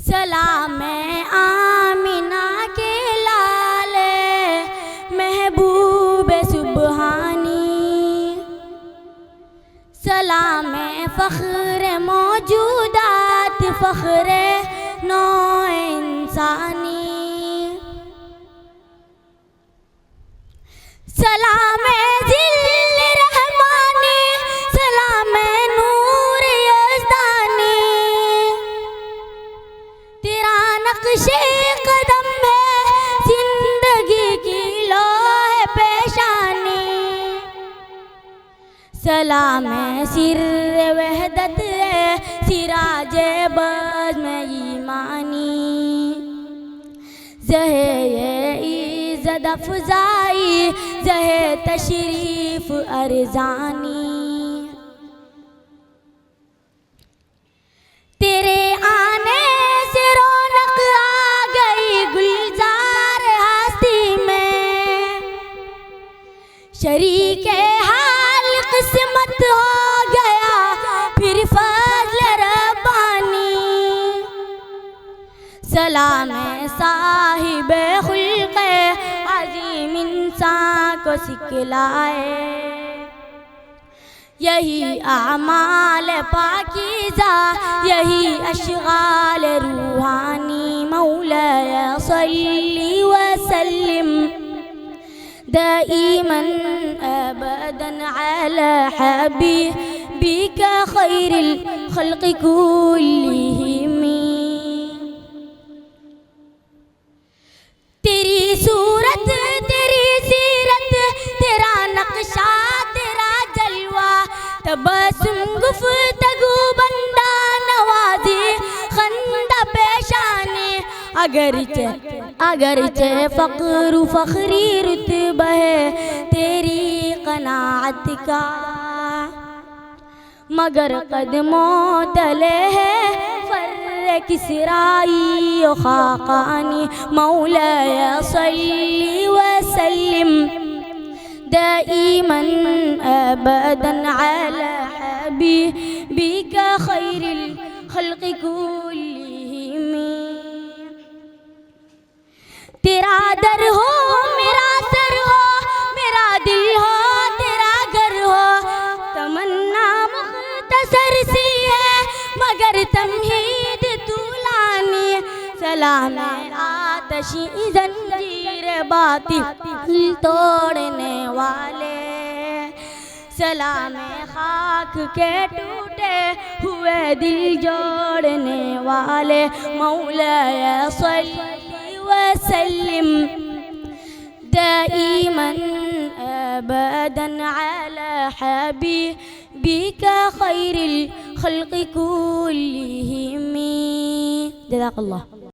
सलाम आमिना के लाले महबूब सुबहानी, सलाम फ़ख्र मौजूदात फ़ख्र नौ इंसानी, सलाम जिल रहमानी, सलाम नूर यज़दानी, तेरा नक्शे कदम है जिंदगी की लोहे पेशानी, सलाम सिर्र वहदत है सिराजे बज़्म ईमानी, ज़हे इज़्ज़त अफ़ज़ाई ज़हे तशरीफ़ अरज़ानी, तेरे आने से रौनक आ गई गुलजार हस्ती में, शरीके हाल किस्मत हो गया फिर फज़्ल रब्बानी, सलाम साहिब खुल्क़ अज़ीम इंसान को सिखलाए, यही आमाल पाकीज़ा यही अशगाल रूहानी, मौला सल्ली वसल्लिम दाइमन अबदन अला हबीबिका खैरिल खल्क़ि कुल्लिहिम, तेरी सूरत तेरी सीरत तेरा नक्शा तेरा जलवा, तबस्सुम गुफ्तगू बंदा नवाज़ी खंदा पेशानी, अगरचे फ़ख्र फ़ख्री रुतबा है तेरी क़नाअत का, मगर कदमों तले है फर्र किसराई ओ खाकानी, मौला सल्ली वसल्लिम दाइमन अबदन अला हबीबिका खैरिल खल्क़ि कुल्लिहिम, तेरा दर हो मेरा सर हो मेरा दिल हो तेरा घर हो, तमन्ना मुख्तसर सी है मगर तमहीद तूलानी, सलाम आतशी जंजीर बातिल तोड़ने वाले, सलाम खाक के टूटे हुए दिल जोड़ने वाले, मौला सल्ली वसल्लिम दाइमन अबदन अला हबीबिका खैरिल खल्क़ि कुल्लिहिम। जज़ाकल्लाह।